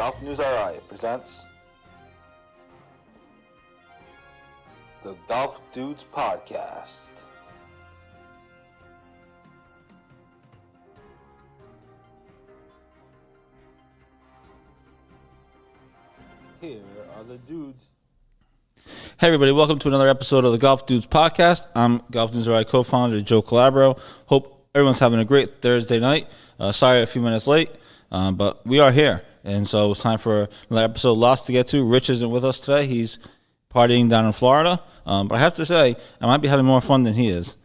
Golf News RI presents the Golf Dudes Podcast. Here are the dudes. Hey everybody, welcome to another episode of the Golf Dudes Podcast. I'm Golf News RI co-founder Joe Calabro. Hope everyone's having a great Thursday night. Sorry a few minutes late, but we are here. And so it's time for another episode. Lots to get to. Rich isn't with us today. He's partying down in Florida. But I have to say, I might be having more fun than he is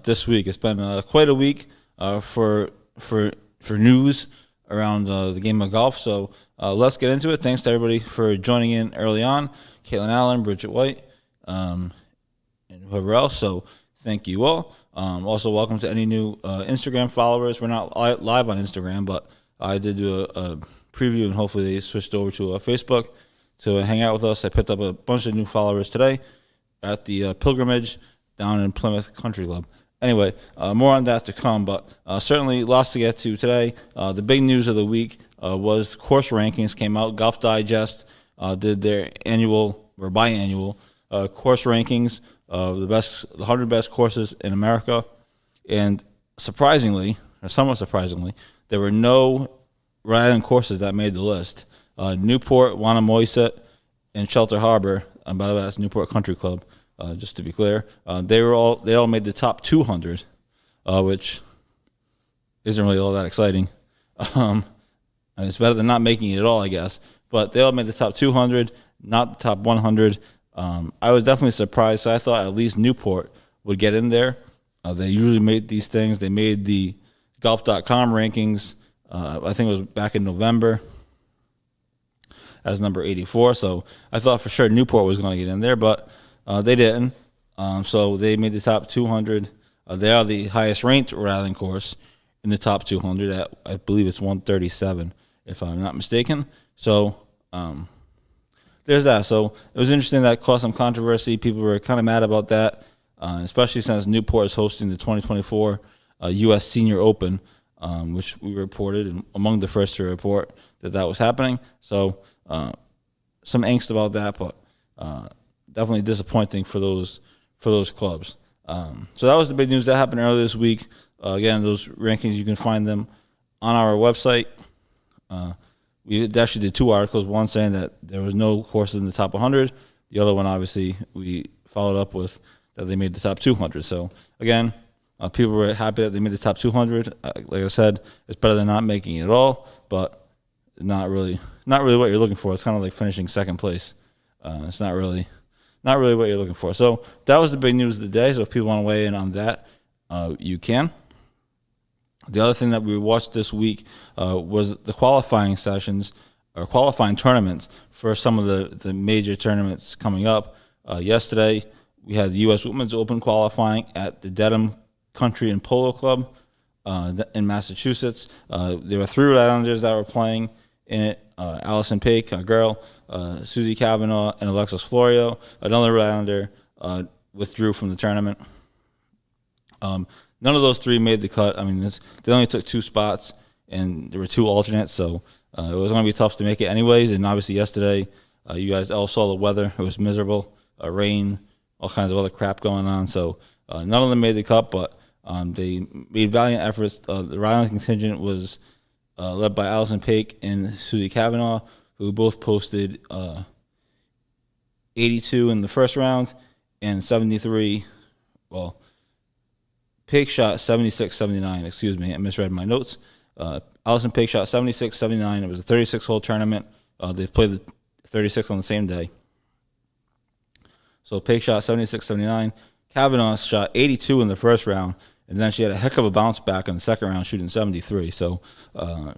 this week. It's been quite a week for news around the game of golf. So let's get into it. Thanks to everybody for joining in early on. Caitlin Allen, Bridget White, and whoever else. So thank you all. Also, welcome to any new Instagram followers. We're not live on Instagram, but I did do a preview, and hopefully they switched over to Facebook to hang out with us. I picked up a bunch of new followers today at the pilgrimage down in Plymouth Country Club. Anyway, more on that to come, but certainly lots to get to today. The big news of the week was course rankings came out. Golf Digest did their annual or biannual course rankings of the 100 best courses in America, and surprisingly, or somewhat surprisingly, there were no Rhode Island courses that made the list. Newport, Wannamoisett, and Shelter Harbor. By the way, that's Newport Country Club. Just to be clear, they all made the top 200, which isn't really all that exciting. It's better than not making it at all, I guess. But they all made the top 200, not the top 100. I was definitely surprised. So I thought at least Newport would get in there. They usually make these things. They made the golf.com rankings. I think it was back in November as number 84. So I thought for sure Newport was going to get in there, but they didn't. So they made the top 200. They are the highest ranked Rhode Island course in the top 200 at, I believe it's 137, if I'm not mistaken. So there's that. So it was interesting. That caused some controversy. People were kind of mad about that, especially since Newport is hosting the 2024 U.S. Senior Open, which we reported, and among the first to report that was happening. So some angst about that, but definitely disappointing for those clubs. So that was the big news that happened earlier this week. Again, those rankings, you can find them on our website. We actually did two articles, one saying that there was no courses in the top 100. The other one, obviously, we followed up with that they made the top 200. So, again, people were happy that they made the top 200. Like I said, it's better than not making it at all, but not really what you're looking for. It's kind of like finishing second place. It's not really what you're looking for. So that was the big news of the day. So if people want to weigh in on that, you can. The other thing that we watched this week was the qualifying sessions or qualifying tournaments for some of the major tournaments coming up. Yesterday, we had the U.S. Women's Open qualifying at the Dedham Country and Polo Club in Massachusetts. There were 3 Rhode Islanders that were playing in it. Allison Paik, a girl, Susie Kavanaugh, and Alexis Florio. Another Rhode Islander withdrew from the tournament. None of those 3 made the cut. I mean, they only took 2 spots, and there were 2 alternates, so it was going to be tough to make it anyways. And obviously yesterday, you guys all saw the weather. It was miserable, rain, all kinds of other crap going on. So none of them made the cut, but they made valiant efforts. The Rhode Island contingent was led by Allison Paik and Susie Kavanaugh, who both posted 82 in the first round and 73. Well, Paik shot 76-79. Excuse me, I misread my notes. Allison Paik shot 76-79. It was a 36-hole tournament. They played the 36 on the same day. So Paik shot 76-79. Kavanaugh shot 82 in the first round, and then she had a heck of a bounce back in the second round, shooting 73. So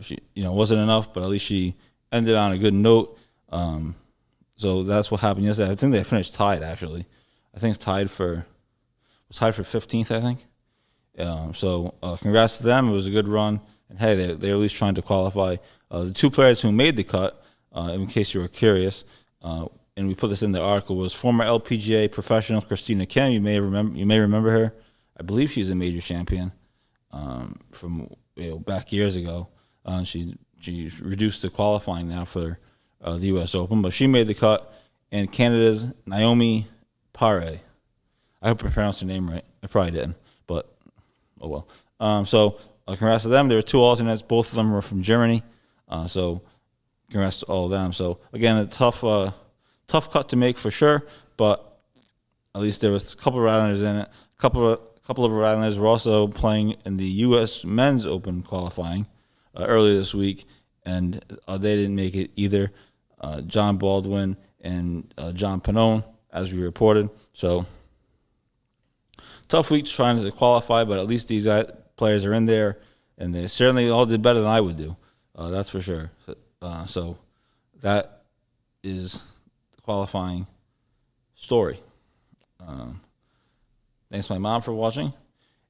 she, wasn't enough, but at least she ended on a good note. So that's what happened yesterday. I think they finished tied, actually. I think it's tied for 15th, I think. So congrats to them. It was a good run. And, hey, they're at least trying to qualify. The 2 players who made the cut, in case you were curious, and we put this in the article, was former LPGA professional Christina Kim. You may remember her. I believe she's a major champion from back years ago. She's she's reduced to qualifying now for the U.S. Open, but she made the cut. And Canada's Naomi Pare. I hope I pronounced her name right. I probably didn't, but oh well. So congrats to them. There were two alternates. Both of them were from Germany. So congrats to all of them. So again, a tough cut to make for sure, but at least there was a couple of Islanders in it. A couple of Islanders were also playing in the U.S. Men's Open qualifying earlier this week, and they didn't make it either. John Baldwin and John Pannone, as we reported. So tough week trying to qualify, but at least these players are in there, and they certainly all did better than I would do. That's for sure. So that is the qualifying story. Thanks to my mom for watching,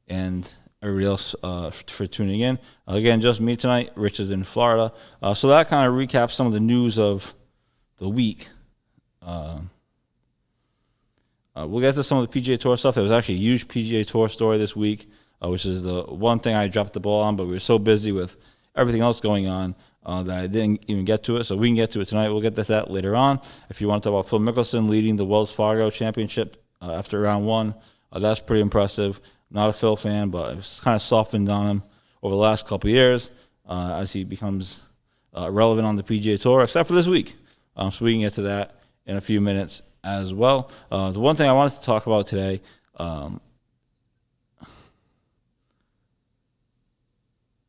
and everybody else for tuning in. Again, just me tonight. Rich is in Florida. So that kind of recaps some of the news of the week. We'll get to some of the PGA Tour stuff. There was actually a huge PGA Tour story this week, which is the one thing I dropped the ball on, but we were so busy with everything else going on that I didn't even get to it. So we can get to it tonight. We'll get to that later on. If you want to talk about Phil Mickelson leading the Wells Fargo Championship after round one, that's pretty impressive. Not a Phil fan, but it's kind of softened on him over the last couple of years as he becomes relevant on the PGA Tour, except for this week. So we can get to that in a few minutes as well. The one thing I wanted to talk about today, my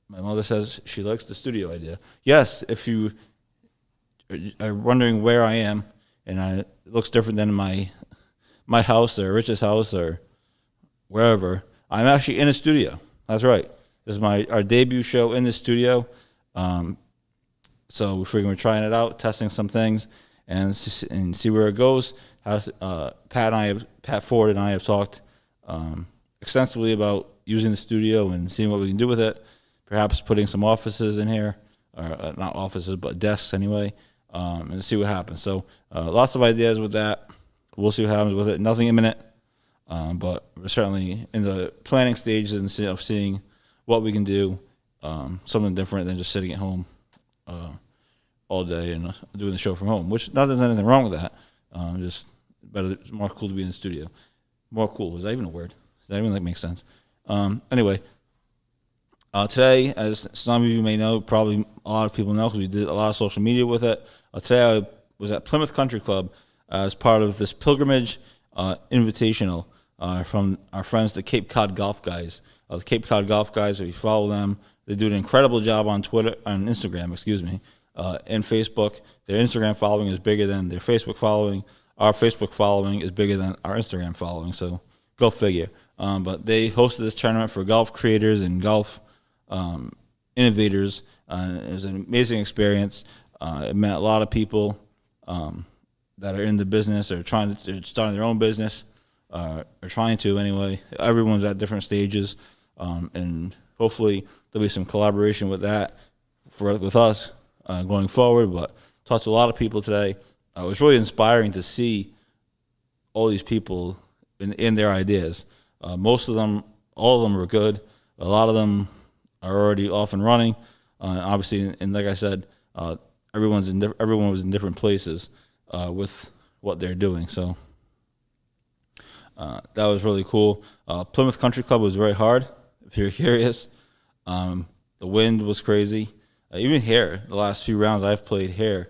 mother says she likes the studio idea. Yes, if you are wondering where I am, and it looks different than my house or Rich's house or wherever, I'm actually in a studio. That's right. This is our debut show in the studio. So we're trying it out, testing some things, and see where it goes. Pat Ford and I have talked extensively about using the studio and seeing what we can do with it. Perhaps putting some offices in here, or not offices, but desks anyway, and see what happens. So lots of ideas with that. We'll see what happens with it. Nothing imminent, but we're certainly in the planning stages and of seeing what we can do, something different than just sitting at home all day and doing the show from home, which not there's anything wrong with that. Just better, it's more cool to be in the studio. More cool. Is that even a word? Does that even make sense? Anyway, today, as some of you may know, probably a lot of people know because we did a lot of social media with it. Today I was at Plymouth Country Club as part of this pilgrimage invitational from our friends, the Cape Cod Golf Guys. The Cape Cod Golf Guys, if you follow them, they do an incredible job on Instagram, and Facebook. Their Instagram following is bigger than their Facebook following. Our Facebook following is bigger than our Instagram following, so go figure. But they hosted this tournament for golf creators and golf innovators. It was an amazing experience. It met a lot of people that are in the business or starting their own business, or trying to anyway. Everyone's at different stages, and hopefully there'll be some collaboration with that with us going forward. But talked to a lot of people today. It was really inspiring to see all these people in their ideas. Most of them, all of them were good. A lot of them are already off and running. Obviously, and like I said, everyone was in different places with what they're doing. So that was really cool. Plymouth Country Club was very hard, if you're curious. The wind was crazy. Even here, the last few rounds I've played here,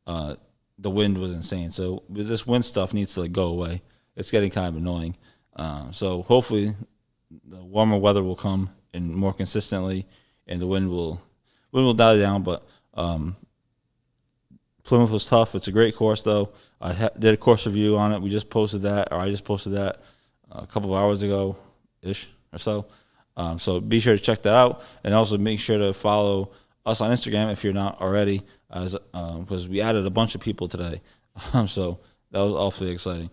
the wind was insane. So this wind stuff needs to go away. It's getting kind of annoying. So hopefully the warmer weather will come and more consistently, and the wind will die down. But Plymouth was tough. It's a great course, though. I did a course review on it. I just posted that a couple of hours ago-ish or so. So be sure to check that out, and also make sure to follow us on Instagram if you're not already, because we added a bunch of people today. So that was awfully exciting.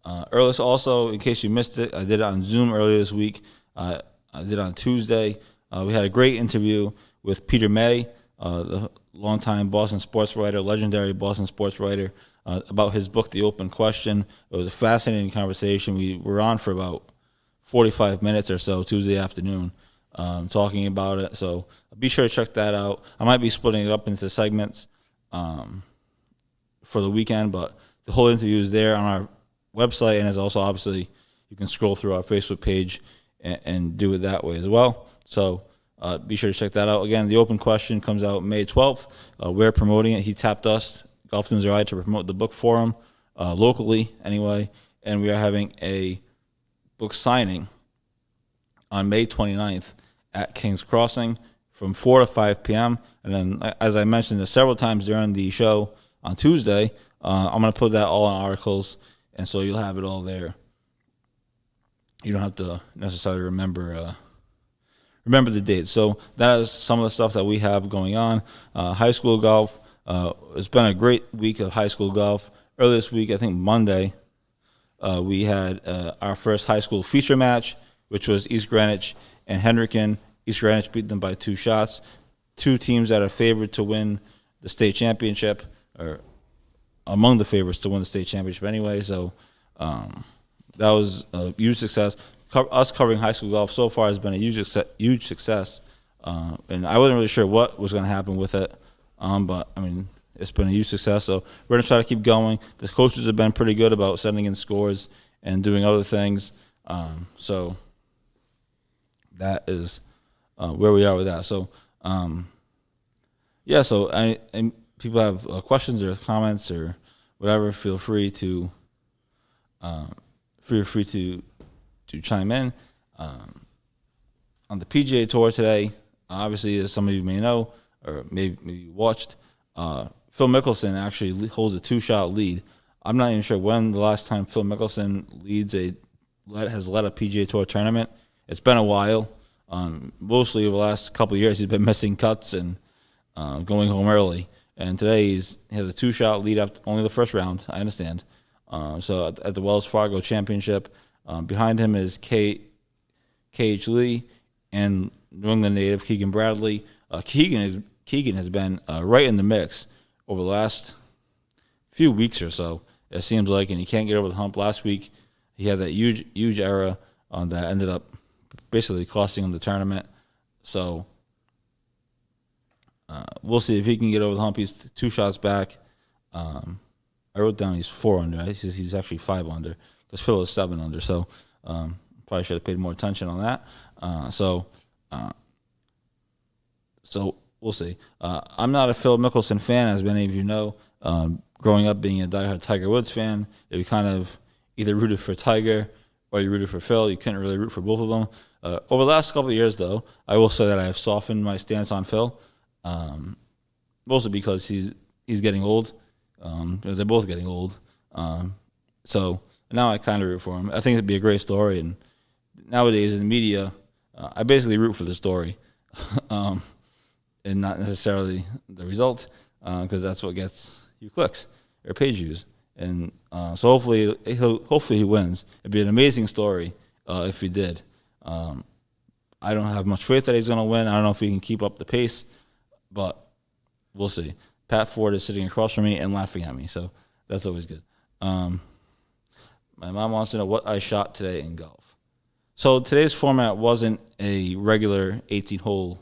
Earlier, also, in case you missed it, I did it on Zoom earlier this week. I did it on Tuesday. We had a great interview with Peter May, the longtime Boston sports writer, legendary Boston sports writer, about his book, The Open Question. It was a fascinating conversation. We were on for about 45 minutes or so Tuesday afternoon. talking about it. So be sure to check that out. I might be splitting it up into segments for the weekend, but the whole interview is there on our website, and is also obviously you can scroll through our Facebook page and do it that way as well. So be sure to check that out. Again, the open question comes out May 12th. We're promoting it. He tapped us, Golf News RI, to promote the book for him locally anyway, and we are having a book signing on May 29th at King's Crossing from 4 to 5 p.m. And then, as I mentioned several times during the show on Tuesday, I'm going to put that all in articles, and so you'll have it all there. You don't have to necessarily remember the dates. So that is some of the stuff that we have going on. High school golf. It's been a great week of high school golf. Earlier this week, I think Monday, we had our first high school feature match, which was East Greenwich and Hendricken. East Greenwich beat them by 2 shots. 2 teams that are favored to win the state championship, or among the favorites to win the state championship anyway. So that was a huge success. Us covering high school golf so far has been a huge success. And I wasn't really sure what was going to happen with it. But, I mean, it's been a huge success. So we're going to try to keep going. The coaches have been pretty good about sending in scores and doing other things. So that is where we are with that. So, yeah, so and people have questions or comments or whatever, feel free to chime in. On the PGA Tour today, obviously, as some of you may know, or maybe you watched, Phil Mickelson actually holds a 2-shot lead. I'm not even sure when the last time Phil Mickelson has led a PGA Tour tournament. It's been a while. Mostly over the last couple of years, he's been missing cuts and going home early. And today he has a 2-shot lead up only the first round. I understand. So at the Wells Fargo Championship, behind him is K.H. Lee and New England native Keegan Bradley. Keegan has been right in the mix over the last few weeks or so, it seems like, and he can't get over the hump. Last week he had that huge error that ended up basically costing him the tournament. So we'll see if he can get over the hump. He's 2 shots back. I wrote down he's 4 under. He's actually 5 under because Phil is 7 under. So probably should have paid more attention on that. So we'll see. I'm not a Phil Mickelson fan, as many of you know. Growing up being a diehard Tiger Woods fan, you kind of either rooted for Tiger or you rooted for Phil. You couldn't really root for both of them. Over the last couple of years, though, I will say that I have softened my stance on Phil, mostly because he's getting old. They're both getting old. So now I kind of root for him. I think it'd be a great story. And nowadays in the media, I basically root for the story and not necessarily the result, because that's what gets you clicks or page views. And so hopefully he wins. It'd be an amazing story if he did. I don't have much faith that he's going to win. I don't know if he can keep up the pace, but we'll see. Pat Ford is sitting across from me and laughing at me, so that's always good. My mom wants to know what I shot today in golf. So today's format wasn't a regular 18-hole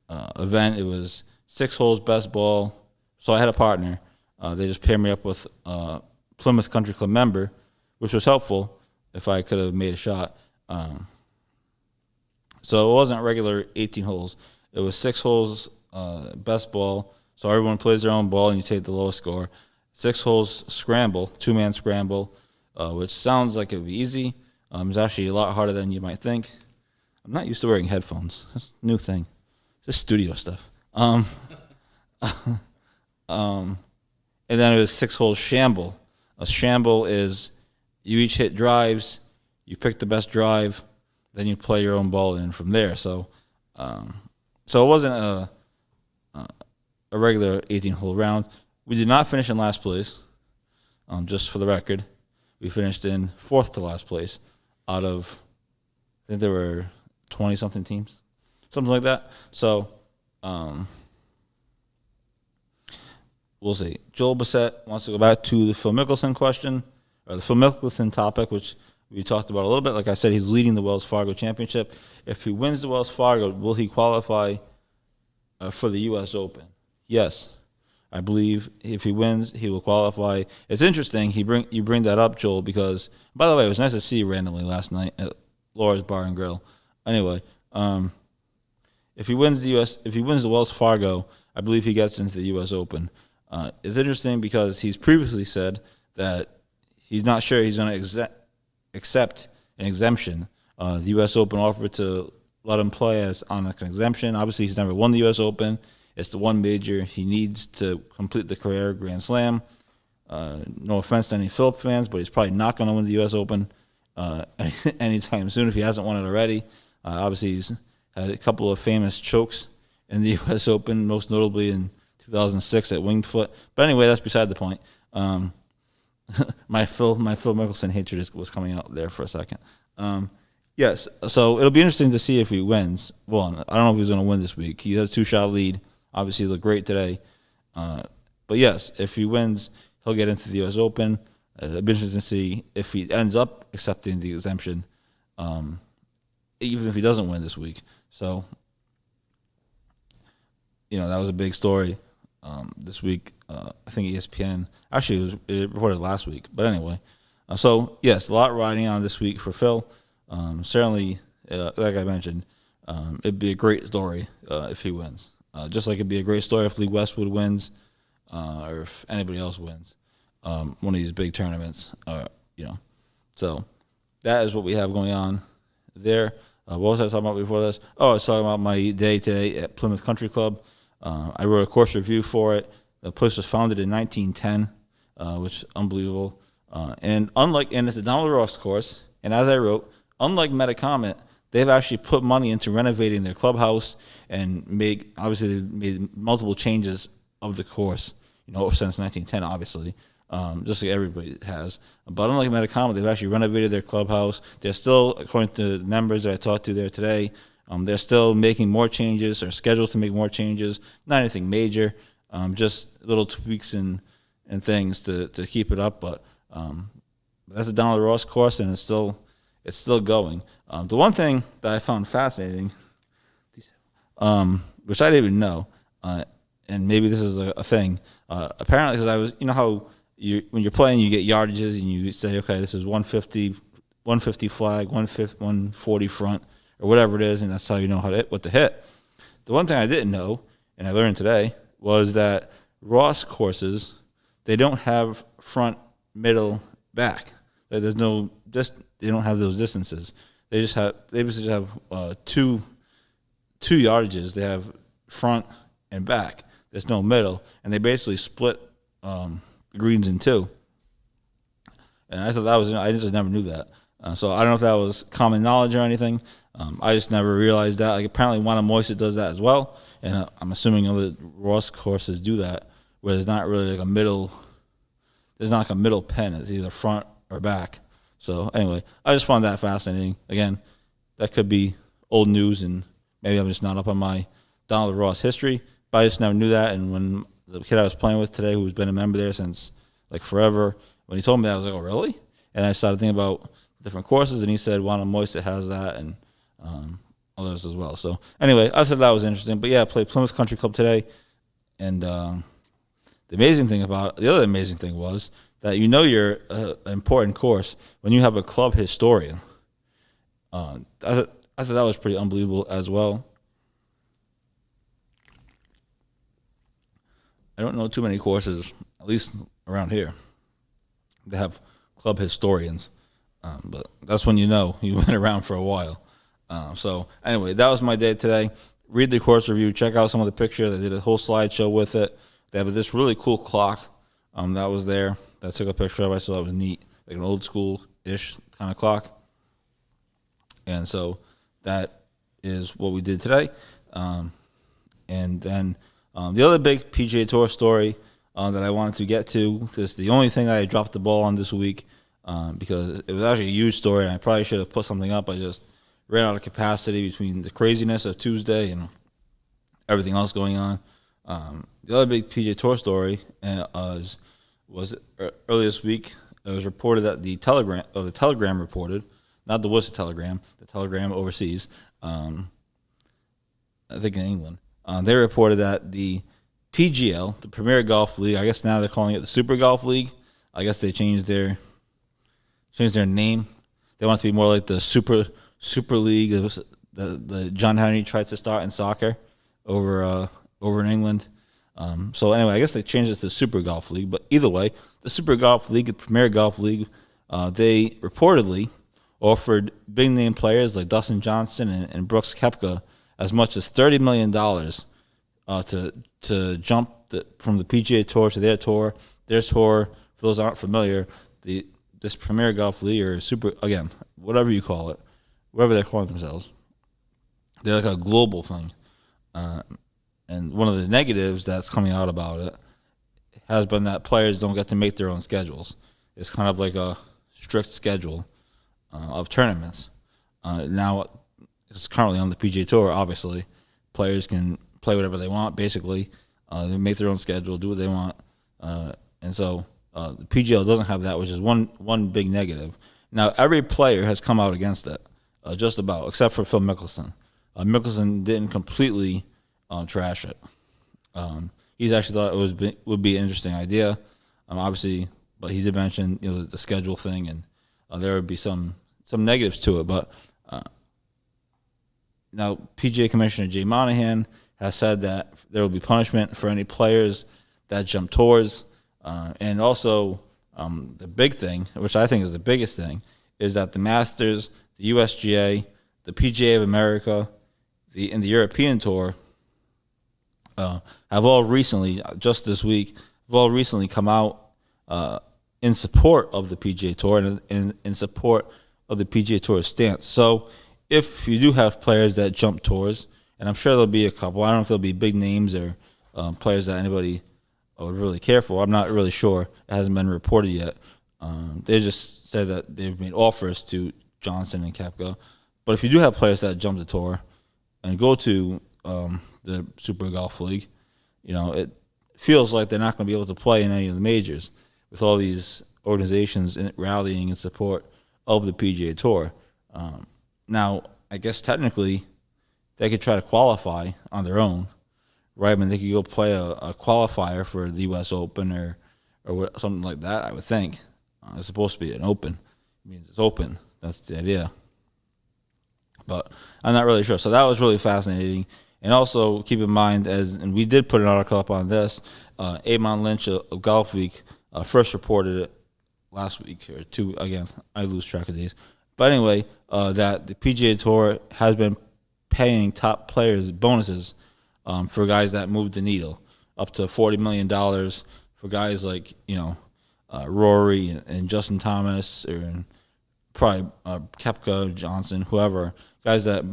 event. It was 6 holes, best ball. So I had a partner. They just paired me up with a Plymouth Country Club member, which was helpful if I could have made a shot. So it wasn't regular 18 holes. It was 6 holes, best ball. So everyone plays their own ball and you take the lowest score. 6 holes scramble, 2-man scramble, which sounds like it would be easy. It's actually a lot harder than you might think. I'm not used to wearing headphones. That's a new thing. It's just studio stuff. And then it was 6 holes shamble. A shamble is you each hit drives, you pick the best drive, then you play your own ball in from there. So it wasn't a regular 18-hole round. We did not finish in last place, just for the record. We finished in 4th to last place out of, I think there were 20-something teams, something like that. So we'll see. Joel Bissett wants to go back to the Phil Mickelson question, or the Phil Mickelson topic, which we talked about a little bit. Like I said, he's leading the Wells Fargo Championship. If he wins the Wells Fargo, will he qualify for the U.S. Open? Yes. I believe if he wins, he will qualify. It's interesting you bring that up, Joel, because, by the way, it was nice to see you randomly last night at Laura's Bar and Grill. Anyway, if he wins the Wells Fargo, I believe he gets into the U.S. Open. It's interesting because he's previously said that he's not sure he's going to accept an exemption. The U.S. Open offered to let him play as on an exemption. Obviously, he's never won the U.S. Open. It's the one major he needs to complete the career Grand Slam. No offense to any Philip fans, but he's probably not going to win the U.S. Open anytime soon if he hasn't won it already. Obviously, he's had a couple of famous chokes in the U.S. Open, most notably in 2006 at Winged Foot. But anyway, that's beside the point. My Phil Mickelson hatred was coming out there for a second. Yes, so it'll be interesting to see if he wins. Well, I don't know if he's going to win this week. He has a 2-shot lead. Obviously, he looked great today. But yes, if he wins, he'll get into the U.S. Open. It'll be interesting to see if he ends up accepting the exemption, even if he doesn't win this week. So, that was a big story this week. I think ESPN, actually it reported last week. But anyway, so yes, a lot riding on this week for Phil. Certainly, like I mentioned, it'd be a great story if he wins. Just like it'd be a great story if Lee Westwood wins, or if anybody else wins one of these big tournaments. So that is what we have going on there. What was I talking about before this? Oh, I was talking about my day today at Plymouth Country Club. I wrote a course review for it. The place was founded in 1910, which is unbelievable. And it's a Donald Ross course. And as I wrote, unlike Metacomet, they've actually put money into renovating their clubhouse and obviously they've made multiple changes of the course, since 1910, obviously, just like everybody has. But unlike Metacomet, they've actually renovated their clubhouse. They're still, according to the members that I talked to there today, they're still making more changes or scheduled to make more changes. Not anything major, just little tweaks and things to keep it up. But that's a Donald Ross course, and it's still going. The one thing that I found fascinating, which I didn't even know, and maybe this is a thing. Apparently, because I was, how when you're playing, you get yardages, and you say, okay, this is 150 flag, 140 front, or whatever it is, and that's how you know what to hit. The one thing I didn't know, and I learned today, was that Ross courses, they don't have front, middle, back. They don't have those distances. They basically have two yardages. They have front and back. There's no middle, and they basically split the greens in two. And I thought I just never knew that. So I don't know if that was common knowledge or anything. I just never realized that. Like apparently, Wannamoisa does that as well, and I'm assuming other Ross courses do that, where there's not really like a middle. There's not like a middle pen. It's either front or back. So anyway, I just found that fascinating. Again, that could be old news, and maybe I'm just not up on my Donald Ross history. But I just never knew that. And when the kid I was playing with today, who's been a member there since like forever, when he told me that, I was like, oh really? And I started thinking about different courses, and he said Wannamoisa has that, and others as well. So anyway, I said that was interesting. But yeah, I played Plymouth Country Club today, and the other amazing thing was that you're an important course when you have a club historian. I thought that was pretty unbelievable as well. I don't know too many courses, at least around here, that have club historians. But that's when you've been around for a while. So anyway, that was my day today. Read the course review. Check out some of the pictures. I did a whole slideshow with it. They have this really cool clock that was there that I took a picture of. I thought it was neat, like an old school-ish kind of clock. And so that is what we did today. And then the other big PGA Tour story that I wanted to get to, this is the only thing I dropped the ball on this week, because it was actually a huge story, and I probably should have put something up. I just ran out of capacity between the craziness of Tuesday and everything else going on. The other big PGA Tour story was earlier this week. it was reported that the Telegram reported, not the Worcester Telegram, the Telegram overseas, I think in England, they reported that the PGL, the Premier Golf League, I guess now they're calling it the Super Golf League. I guess they changed their name. They want it to be more like the Super League. It was the John Henry tried to start in soccer over in England. So anyway, I guess they changed it to the Super Golf League. But either way, the Super Golf League, the Premier Golf League, they reportedly offered big name players like Dustin Johnson and Brooks Koepka as much as $30 million to jump from the PGA Tour to their tour. Their tour, for those who aren't familiar, this Premier Golf League or Super, again, whatever you call it, whatever they're calling themselves, they're like a global thing. And one of the negatives that's coming out about it has been that players don't get to make their own schedules. It's kind of like a strict schedule of tournaments. Now, it's currently on the PGA Tour, obviously. Players can play whatever they want, basically. They make their own schedule, do what they want. And so the PGL doesn't have that, which is one big negative. Now, every player has come out against it, just about, except for Phil Mickelson. Mickelson didn't completely trash it. He's actually thought it would be an interesting idea, obviously, but he did mention the schedule thing, and there would be some negatives to it. But now PGA Commissioner Jay Monahan has said that there will be punishment for any players that jump tours, and also the big thing, which I think is the biggest thing, is that the Masters, the USGA, the PGA of America, and the European Tour have all recently, just this week, come out in support of the PGA Tour and in support of the PGA Tour's stance. So if you do have players that jump tours, and I'm sure there'll be a couple, I don't know if there'll be big names or players that anybody would really care for. I'm not really sure. It hasn't been reported yet. They just said that they've made offers to Johnson and Koepka. But if you do have players that jump the tour and go to the Super Golf League, it feels like they're not going to be able to play in any of the majors with all these organizations rallying in support of the PGA Tour. Now, I guess technically they could try to qualify on their own, right? I mean, they could go play a qualifier for the U.S. Open or something like that, I would think. It's supposed to be an open. It means it's open. That's the idea. But I'm not really sure. So that was really fascinating. And also keep in mind, and we did put an article up on this, Eamon Lynch of Golf Week first reported it last week or two. Again, I lose track of these. But anyway, that the PGA Tour has been paying top players bonuses for guys that move the needle, up to $40 million for guys like, Rory and Justin Thomas, or probably Koepka, Johnson, whoever, guys that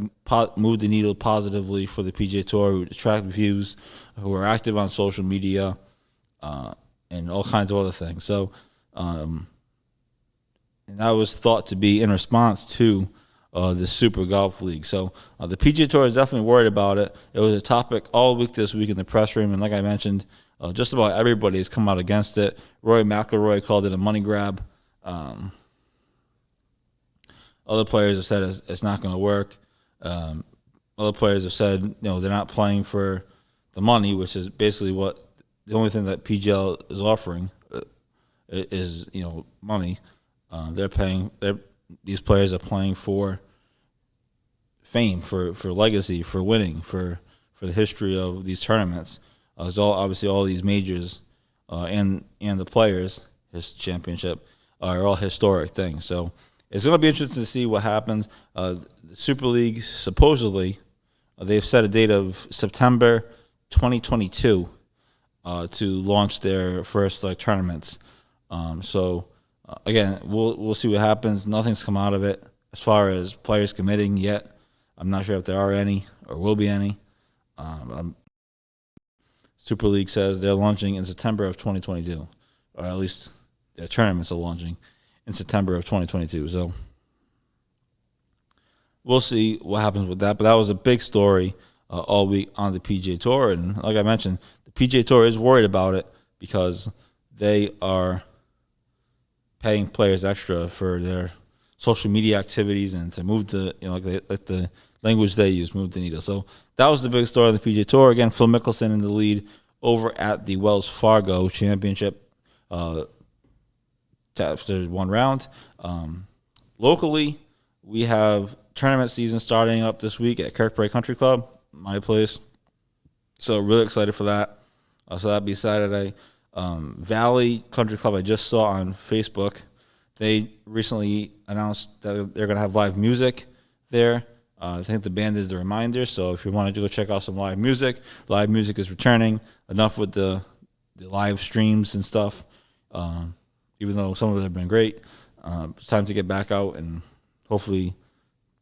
move the needle positively for the PGA Tour, who attract views, who are active on social media, and all kinds of other things. So, and that was thought to be in response to the Super Golf League. So the PGA Tour is definitely worried about it. It was a topic all week this week in the press room, and like I mentioned, just about everybody has come out against it. Rory McIlroy called it a money grab. Other players have said it's not going to work. Other players have said they're not playing for the money, which is basically what the only thing that PGL is offering is money. They're paying. These players are playing for fame, for legacy, for winning, for the history of these tournaments. It's obviously all these majors and the players, his championship, are all historic things. So it's going to be interesting to see what happens. The Super League, supposedly, they've set a date of September 2022 to launch their first tournaments. Again, we'll see what happens. Nothing's come out of it as far as players committing yet. I'm not sure if there are any or will be any. Super League says they're launching in September of 2022, or at least their tournaments are launching in September of 2022. So we'll see what happens with that. But that was a big story all week on the PGA Tour. And like I mentioned, the PGA Tour is worried about it because they are paying players extra for their social media activities and to move to, like the language they use, move the needle. So that was the big story on the PGA Tour. Again, Phil Mickelson in the lead over at the Wells Fargo Championship after one round. Locally, we have tournament season starting up this week at Kirkbride Country Club, my place. So really excited for that. So that'll be Saturday. Valley Country Club, I just saw on Facebook. They recently announced that they're going to have live music there. I think the band is the Reminder. So if you wanted to go check out some live music is returning. Enough with the live streams and stuff. Even though some of them have been great, it's time to get back out and hopefully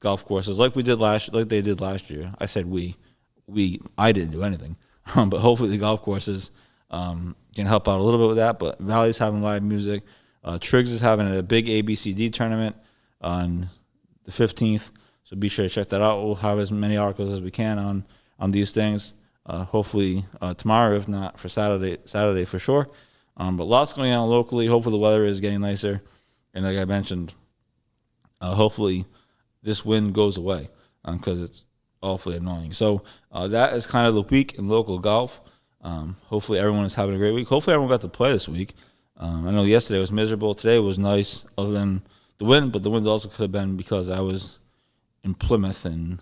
golf courses like they did last year. I said I didn't do anything, but hopefully the golf courses can help out a little bit with that. But Valley's having live music. Triggs is having a big ABCD tournament on the 15th, so be sure to check that out. We'll have as many articles as we can on these things. Hopefully tomorrow, if not for Saturday for sure. But lots going on locally. Hopefully the weather is getting nicer, and like I mentioned, hopefully this wind goes away because it's awfully annoying. So that is kind of the week in local golf. Hopefully everyone is having a great week. Hopefully everyone got to play this week. I know yesterday was miserable. Today was nice other than the wind, but the wind also could have been because I was in Plymouth and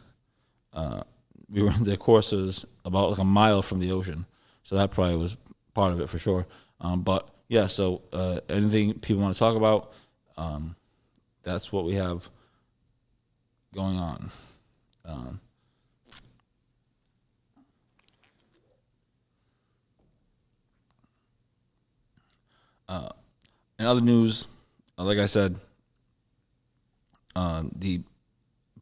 we were in the courses about like a mile from the ocean. So that probably was part of it for sure. But yeah, so anything people want to talk about, that's what we have going on. In other news, like I said, the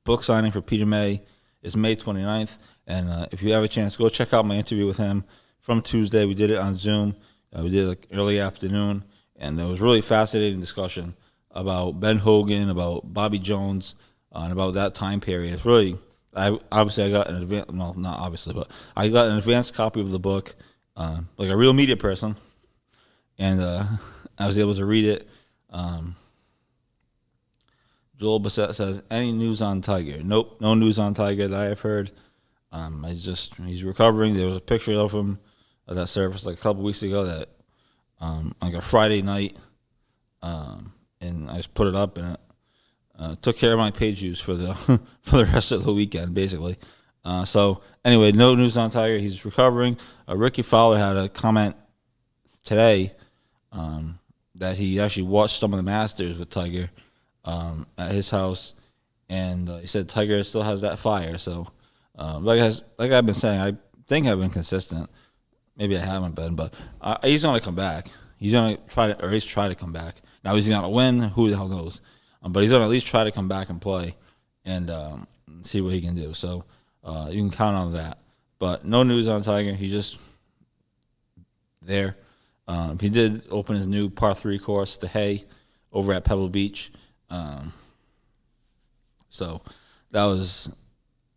book signing for Peter May is May 29th. And if you have a chance, go check out my interview with him from Tuesday. We did it on Zoom. We did it like early afternoon. And it was really fascinating discussion about Ben Hogan, about Bobby Jones, and about that time period. It's really, I got an advance, no, not obviously, but I got an advanced copy of the book, like a real media person. And I was able to read it. Joel Bassett says, any news on Tiger? Nope, no news on Tiger that I have heard. He's recovering. There was a picture of him that surfaced like a couple weeks ago that like a Friday night, and I just put it up and it took care of my page views for the for the rest of the weekend, basically. So anyway, no news on Tiger. He's recovering. Ricky Fowler had a comment today that he actually watched some of the Masters with Tiger at his house, and he said Tiger still has that fire. So, like I've been saying, I think I've been consistent. Maybe I haven't been, but he's going to come back. He's going to try to, or at least try to come back. Now, he's going to win. Who the hell knows? But he's going to at least try to come back and play and see what he can do. So, you can count on that. But no news on Tiger. He's just there. He did open his new par 3 course, the Hay, over at Pebble Beach. So that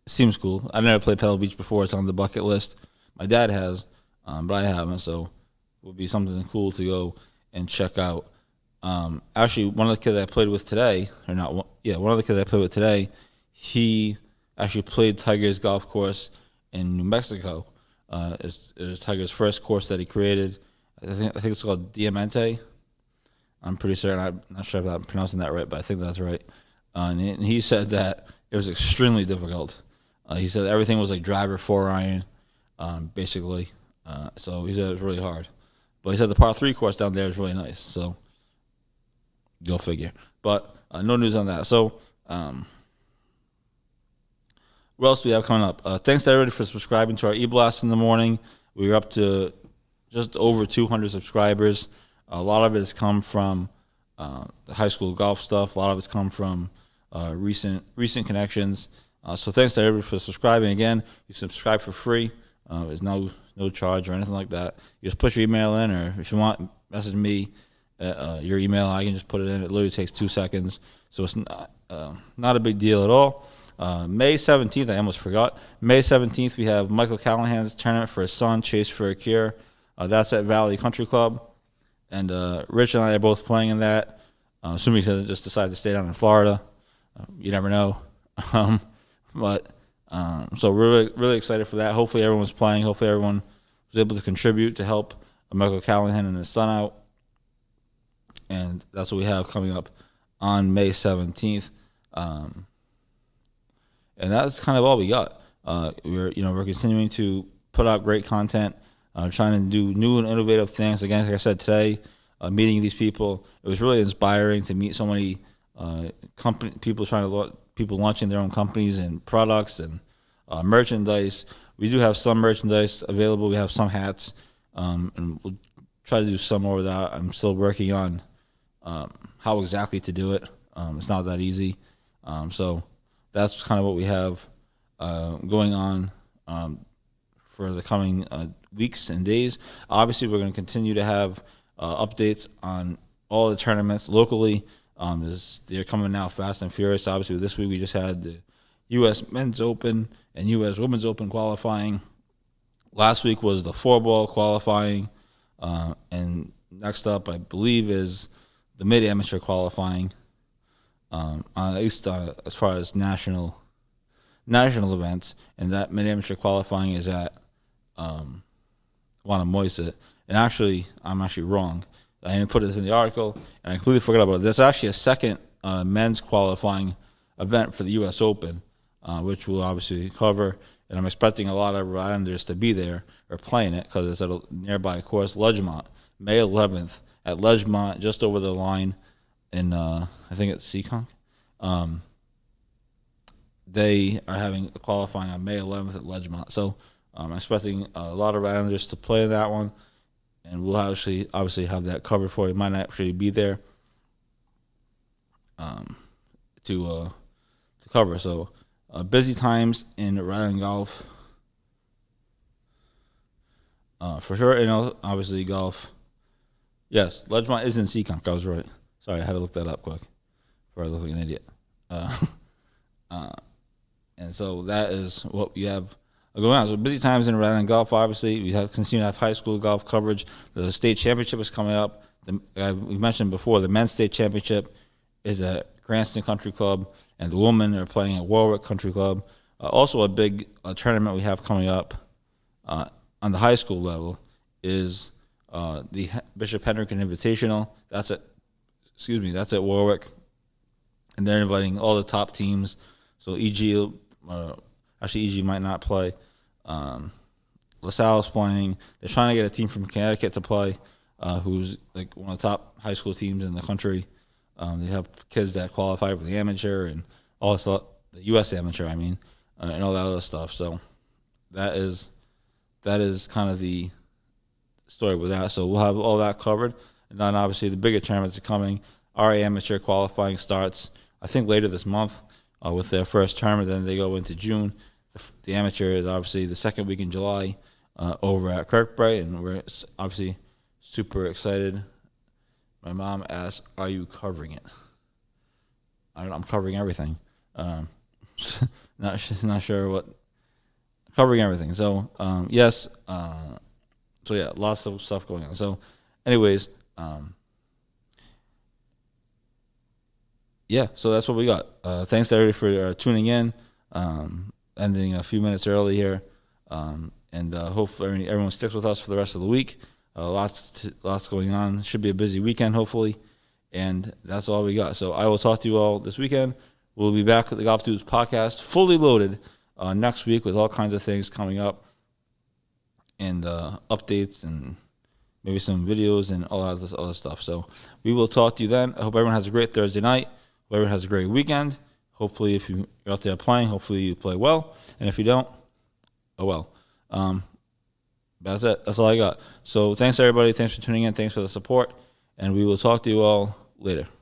seems cool. I never played Pebble Beach before. It's on the bucket list. My dad has, but I haven't. So it would be something cool to go and check out. Actually, one of the kids I played with today, one of the kids I played with today, he actually played Tiger's golf course in New Mexico. It was Tiger's first course that he created. I think it's called Diamante. I'm pretty certain. I'm not sure if I'm pronouncing that right, but I think that's right. And he said that it was extremely difficult. He said everything was like driver 4-iron, basically. So he said it was really hard. But he said the par 3 course down there is really nice. So go figure. But no news on that. So what else do we have coming up? Thanks to everybody for subscribing to our e-blast in the morning. We were up to just over 200 subscribers. A lot of it has come from the high school golf stuff. A lot of it's come from recent connections. So thanks to everybody for subscribing. Again, you subscribe for free. There's no charge or anything like that. You just put your email in, or if you want, message me your email. I can just put it in. It literally takes 2 seconds. So it's not a big deal at all. May 17th, I almost forgot. May 17th, we have Michael Callahan's tournament for his son, Chase for a Cure. That's at Valley Country Club. And Rich and I are both playing in that. Assuming he doesn't just decide to stay down in Florida. You never know. So we're really, really excited for that. Hopefully everyone's playing. Hopefully everyone was able to contribute to help Michael Callahan and his son out. And that's what we have coming up on May 17th. And that's kind of all we got. We're continuing to put out great content, trying to do new and innovative things. Again, like I said today, meeting these people, it was really inspiring to meet so many people launching their own companies and products and merchandise. We do have some merchandise available. We have some hats, and we'll try to do some more of that. I'm still working on how exactly to do it. It's not that easy. So that's kind of what we have going on for the coming weeks and days. Obviously, we're going to continue to have updates on all the tournaments locally. They're coming now fast and furious. Obviously, this week we just had the U.S. Men's Open and U.S. Women's Open qualifying. Last week was the 4-ball qualifying. And next up, I believe, is the mid-amateur qualifying, at least as far as national events. And that mid-amateur qualifying is at Wannamoisett. And actually, I'm actually wrong. I didn't put this in the article, and I completely forgot about it. There's actually a second men's qualifying event for the U.S. Open, which we'll obviously cover. And I'm expecting a lot of Rhode Islanders to be there or playing it because it's at a nearby course, Ledgemont, May 11th at Ledgemont, just over the line in, I think it's Seekonk. They are having a qualifying on May 11th at Ledgemont. So I'm expecting a lot of Islanders to play in that one, and we'll obviously have that covered for you. Might not actually be there to cover. So busy times in Rhode Island golf. For sure, obviously golf. Yes, Ledgemont is in Seekonk. I was right. Sorry, I had to look that up quick before I look like an idiot. And so that is what we have going on. So busy times in Rhode Island golf, obviously. We continue to have high school golf coverage. The state championship is coming up. We mentioned before, the men's state championship is at Cranston Country Club, and the women are playing at Warwick Country Club. Also a big tournament we have coming up on the high school level is the Bishop Hendricken Invitational. That's at Warwick, and they're inviting all the top teams. So EG might not play. LaSalle's playing. They're trying to get a team from Connecticut to play, who's like one of the top high school teams in the country. They have kids that qualify for the amateur and also the U.S. amateur, and all that other stuff. So that is kind of the story with that. So we'll have all that covered. And then obviously the bigger tournaments are coming. Our amateur qualifying starts, I think, later this month with their first tournament. Then they go into June. The amateur is obviously the second week in July over at Kirkbride, and we're obviously super excited. My mom asked, "Are you covering it?" I'm covering everything. Not sure what. Covering everything. So yes. So yeah, lots of stuff going on. So, anyways, yeah. So that's what we got. Thanks to everybody for tuning in. Ending a few minutes early here, and hopefully everyone sticks with us for the rest of the week. Lots going on. Should be a busy weekend, hopefully, and that's all we got. So I will talk to you all this weekend. We'll be back with the Golf Dudes podcast, fully loaded next week with all kinds of things coming up, and updates and maybe some videos and all of this other stuff. So we will talk to you then. I hope everyone has a great Thursday night. Hope everyone has a great weekend. Hopefully, if you're out there playing, hopefully you play well. And if you don't, oh well. That's it. That's all I got. So thanks, everybody. Thanks for tuning in. Thanks for the support. And we will talk to you all later.